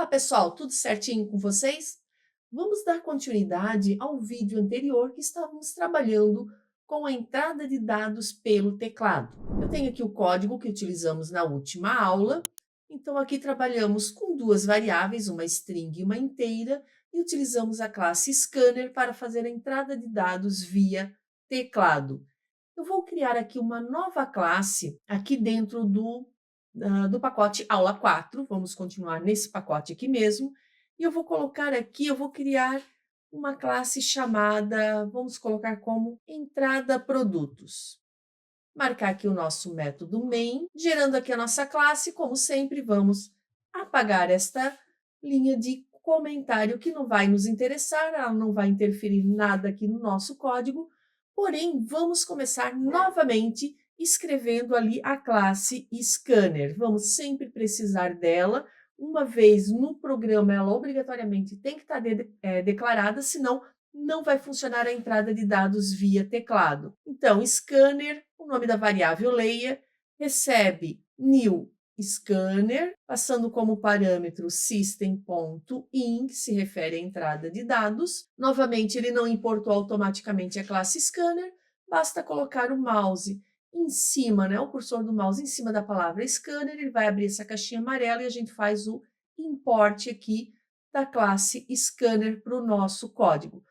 Olá, pessoal, tudo certinho com vocês? Vamos dar continuidade ao vídeo anterior que estávamos trabalhando com a entrada de dados pelo teclado. Eu tenho aqui o código que utilizamos na última aula. Então, aqui trabalhamos com duas variáveis, uma string e uma inteira, e utilizamos a classe scanner para fazer a entrada de dados via teclado. Eu vou criar aqui uma nova classe aqui dentro do pacote aula 4, vamos continuar nesse pacote aqui mesmo, e eu vou colocar aqui, eu vou criar uma classe chamada, vamos colocar como entrada produtos. Marcar aqui o nosso método main, gerando aqui a nossa classe, como sempre, vamos apagar esta linha de comentário que não vai nos interessar, ela não vai interferir nada aqui no nosso código, porém, vamos começar novamente escrevendo ali a classe scanner. Vamos sempre precisar dela, uma vez no programa ela obrigatoriamente tem que estar declarada, senão não vai funcionar a entrada de dados via teclado. Então, scanner, o nome da variável layer, recebe new scanner, passando como parâmetro system.in, que se refere à entrada de dados. Novamente, ele não importou automaticamente a classe scanner, basta colocar o mouse em cima, né, o cursor do mouse em cima da palavra scanner, ele vai abrir essa caixinha amarela e a gente faz o import aqui da classe scanner para o nosso código. O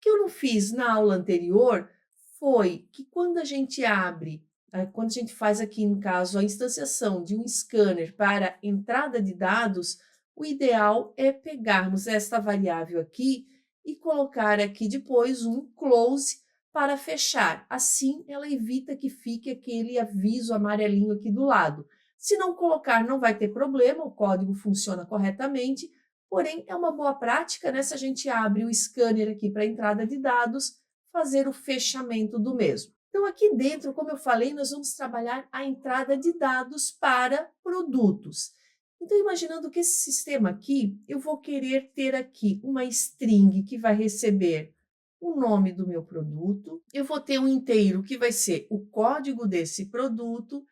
que eu não fiz na aula anterior foi que quando a gente abre, quando a gente faz aqui, no caso, a instanciação de um scanner para entrada de dados, o ideal é pegarmos esta variável aqui e colocar aqui depois um close para fechar. Assim, ela evita que fique aquele aviso amarelinho aqui do lado. Se não colocar, não vai ter problema, o código funciona corretamente, porém, é uma boa prática, né? Se a gente abre o scanner aqui para entrada de dados, fazer o fechamento do mesmo. Então, aqui dentro, como eu falei, nós vamos trabalhar a entrada de dados para produtos. Então, imaginando que esse sistema aqui, eu vou querer ter aqui uma string que vai receber o nome do meu produto, eu vou ter um inteiro que vai ser o código desse produto,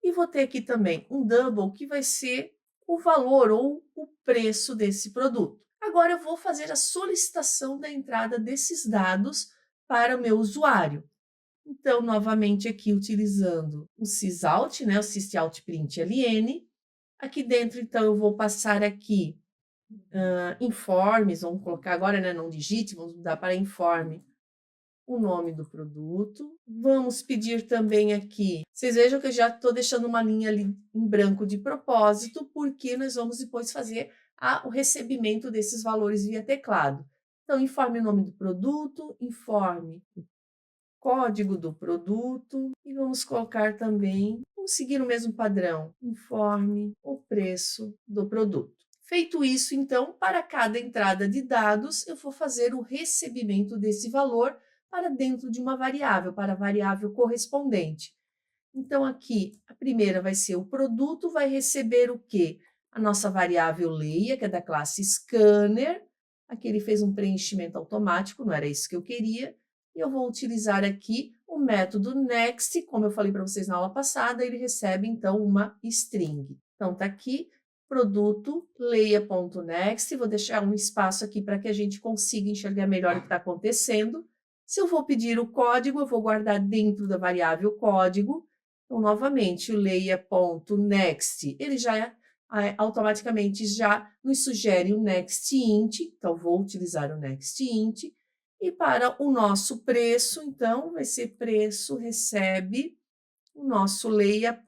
e vou ter aqui também um double que vai ser o valor ou o preço desse produto. Agora eu vou fazer a solicitação da entrada desses dados para o meu usuário. Então, novamente aqui utilizando o sysout, né, o sysout.println. Aqui dentro, então, eu vou passar aqui informes, vamos colocar agora, né, não digite, vamos mudar para informe o nome do produto. Vamos pedir também aqui, vocês vejam que eu já estou deixando uma linha ali em branco de propósito, porque nós vamos depois fazer o recebimento desses valores via teclado. Então, informe o nome do produto, informe o código do produto e vamos colocar também, vamos seguir o mesmo padrão, informe o preço do produto. Feito isso, então, para cada entrada de dados, eu vou fazer o recebimento desse valor para dentro de uma variável, para a variável correspondente. Então, aqui, a primeira vai ser o produto, vai receber o quê? A nossa variável leia, que é da classe scanner. Aqui ele fez um preenchimento automático, não era isso que eu queria. E eu vou utilizar aqui o método next, como eu falei para vocês na aula passada, ele recebe, então, uma string. Então, está aqui, produto, leia.next, vou deixar um espaço aqui para que a gente consiga enxergar melhor o que está acontecendo. Se eu vou pedir o código, eu vou guardar dentro da variável código. Então, novamente, o leia.next, ele já automaticamente já nos sugere o next int, então vou utilizar o next int. E para o nosso preço, então, vai ser preço recebe o nosso leia.next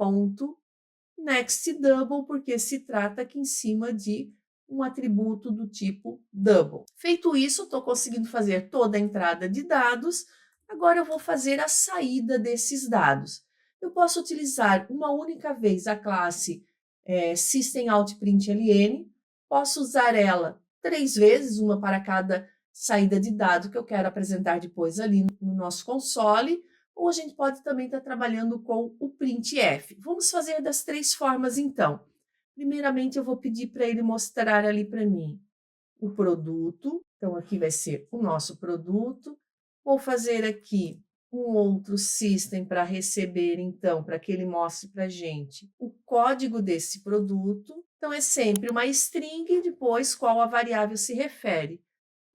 double, porque se trata aqui em cima de um atributo do tipo double. Feito isso, estou conseguindo fazer toda a entrada de dados. Agora eu vou fazer a saída desses dados. Eu posso utilizar uma única vez a classe systemoutprintln, posso usar ela 3 vezes, uma para cada saída de dado que eu quero apresentar depois ali no nosso console, ou a gente pode também estar trabalhando com o printf. Vamos fazer das 3 formas, então. Primeiramente, eu vou pedir para ele mostrar ali para mim o produto. Então, aqui vai ser o nosso produto. Vou fazer aqui um outro system para receber, então, para que ele mostre para a gente o código desse produto. Então, é sempre uma string e depois qual a variável se refere.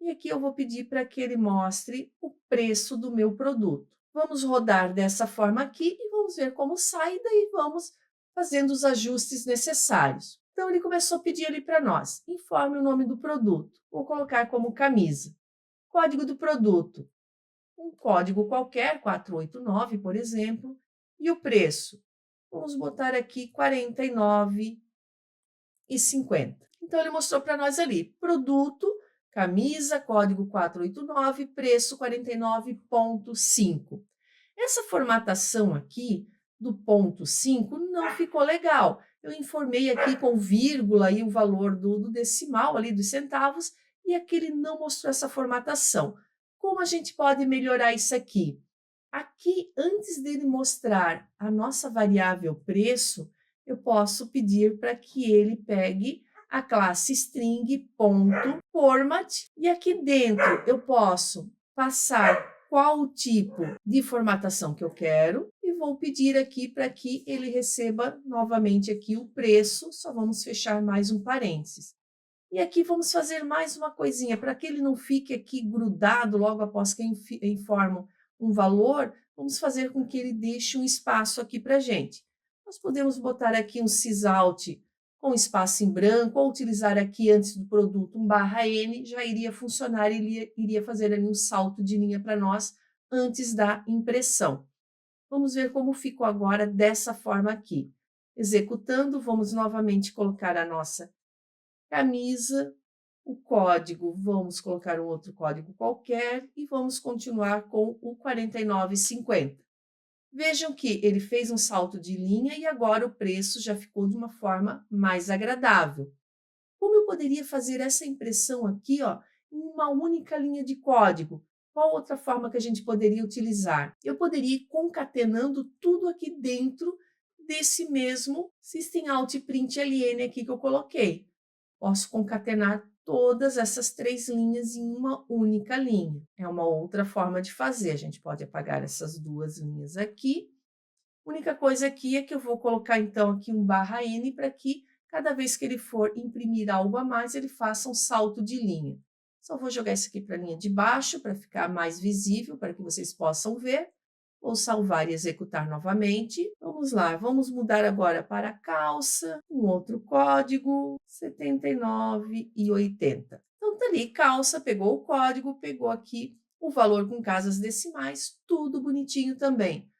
E aqui eu vou pedir para que ele mostre o preço do meu produto. Vamos rodar dessa forma aqui e vamos ver como sai, daí vamos fazendo os ajustes necessários. Então, ele começou a pedir ali para nós, informe o nome do produto. Vou colocar como camisa. Código do produto, um código qualquer, 489, por exemplo, e o preço. Vamos botar aqui 49,50. Então, ele mostrou para nós ali, produto, camisa, código 489, preço 49,5. Essa formatação aqui do ponto 5 não ficou legal. Eu informei aqui com vírgula e o valor do decimal ali dos centavos, e aqui ele não mostrou essa formatação. Como a gente pode melhorar isso aqui? Aqui, antes dele mostrar a nossa variável preço, eu posso pedir para que ele pegue a classe string.format e aqui dentro eu posso passar qual o tipo de formatação que eu quero e vou pedir aqui para que ele receba novamente aqui o preço, só vamos fechar mais um parênteses. E aqui vamos fazer mais uma coisinha, para que ele não fique aqui grudado logo após que eu informo um valor, vamos fazer com que ele deixe um espaço aqui para a gente. Nós podemos botar aqui um sysout com espaço em branco, ou utilizar aqui antes do produto um /n, já iria funcionar, ele iria fazer ali um salto de linha para nós antes da impressão. Vamos ver como ficou agora dessa forma aqui. Executando, vamos novamente colocar a nossa camisa, o código, vamos colocar um outro código qualquer e vamos continuar com o 49,50. Vejam que ele fez um salto de linha e agora o preço já ficou de uma forma mais agradável. Como eu poderia fazer essa impressão aqui, ó, em uma única linha de código? Qual outra forma que a gente poderia utilizar? Eu poderia ir concatenando tudo aqui dentro desse mesmo systemout.println aqui que eu coloquei. Posso concatenar todas essas 3 linhas em uma única linha. É uma outra forma de fazer. A gente pode apagar essas 2 linhas aqui. A única coisa aqui é que eu vou colocar, então, aqui um /n para que cada vez que ele for imprimir algo a mais, ele faça um salto de linha. Só vou jogar isso aqui para a linha de baixo, para ficar mais visível, para que vocês possam ver. Vou salvar e executar novamente. Vamos lá, vamos mudar agora para calça, um outro código, 79,80. Então, tá ali, calça, pegou o código, pegou aqui o valor com casas decimais, tudo bonitinho também.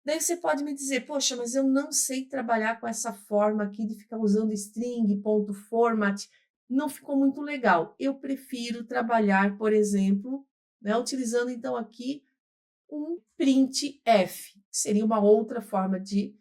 Daí você pode me dizer, poxa, mas eu não sei trabalhar com essa forma aqui de ficar usando string, ponto format, não ficou muito legal. Eu prefiro trabalhar, por exemplo, né, utilizando então aqui um printf, que seria uma outra forma de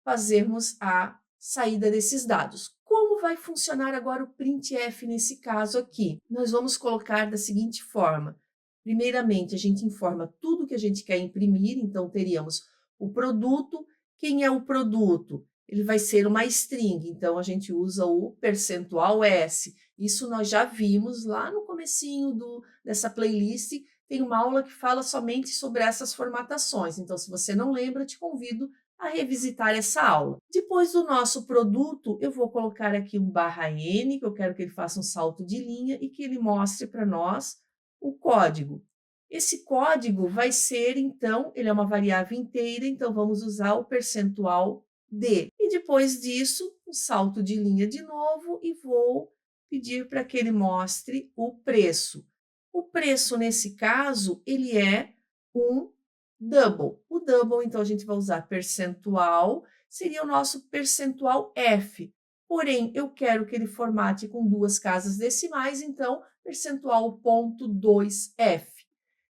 fazermos a saída desses dados. Como vai funcionar agora o printf nesse caso aqui? Nós vamos colocar da seguinte forma. Primeiramente, a gente informa tudo que a gente quer imprimir, então teríamos o produto. Quem é o produto? Ele vai ser uma string, então a gente usa o %s. Isso nós já vimos lá no comecinho dessa playlist, tem uma aula que fala somente sobre essas formatações. Então, se você não lembra, te convido a revisitar essa aula. Depois do nosso produto, eu vou colocar aqui um /n, que eu quero que ele faça um salto de linha e que ele mostre para nós o código. Esse código vai ser, então, ele é uma variável inteira, então vamos usar o %d. E depois disso, um salto de linha de novo e vou pedir para que ele mostre o preço. O preço, nesse caso, ele é um double. O double, então, a gente vai usar percentual, seria o nosso percentual F. Porém, eu quero que ele formate com 2 casas decimais, então, percentual.2F.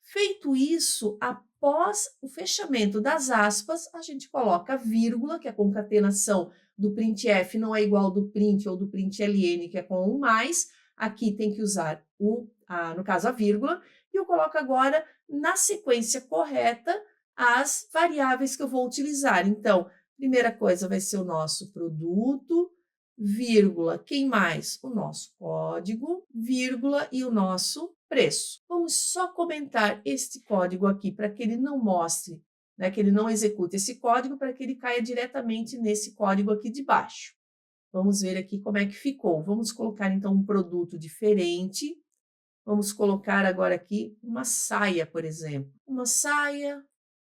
Feito isso, após o fechamento das aspas, a gente coloca a vírgula, que é a concatenação do printf não é igual ao do print ou do println, que é com um mais. Aqui tem que usar no caso, a vírgula, e eu coloco agora na sequência correta as variáveis que eu vou utilizar. Então, primeira coisa vai ser o nosso produto, vírgula, quem mais? O nosso código, vírgula e o nosso preço. Vamos só comentar este código aqui para que ele não mostre, né, que ele não execute esse código, para que ele caia diretamente nesse código aqui de baixo. Vamos ver aqui como é que ficou. Vamos colocar então um produto diferente. Vamos colocar agora aqui uma saia, por exemplo. Uma saia,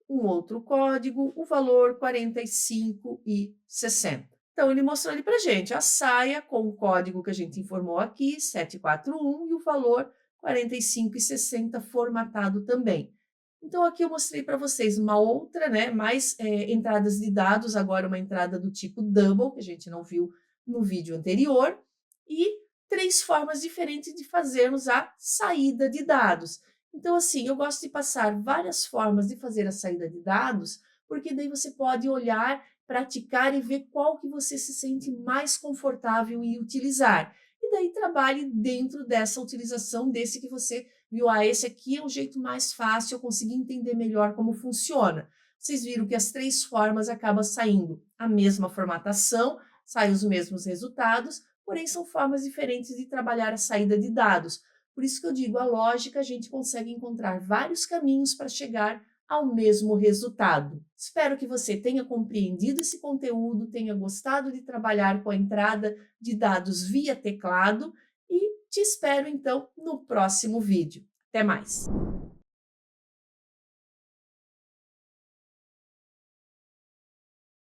um outro código, o valor 45,60. Então, ele mostrou ali para a gente a saia com o código que a gente informou aqui, 741, e o valor 45,60 formatado também. Então, aqui eu mostrei para vocês uma outra, né, mais entradas de dados, agora uma entrada do tipo double, que a gente não viu no vídeo anterior, e 3 formas diferentes de fazermos a saída de dados. Então, assim, eu gosto de passar várias formas de fazer a saída de dados, porque daí você pode olhar, praticar e ver qual que você se sente mais confortável em utilizar. E daí trabalhe dentro dessa utilização desse que você viu, esse aqui é um jeito mais fácil, eu consegui entender melhor como funciona. Vocês viram que as 3 formas acabam saindo a mesma formatação, saem os mesmos resultados, porém são formas diferentes de trabalhar a saída de dados. Por isso que eu digo, a lógica, a gente consegue encontrar vários caminhos para chegar ao mesmo resultado. Espero que você tenha compreendido esse conteúdo, tenha gostado de trabalhar com a entrada de dados via teclado e te espero então no próximo vídeo. Até mais!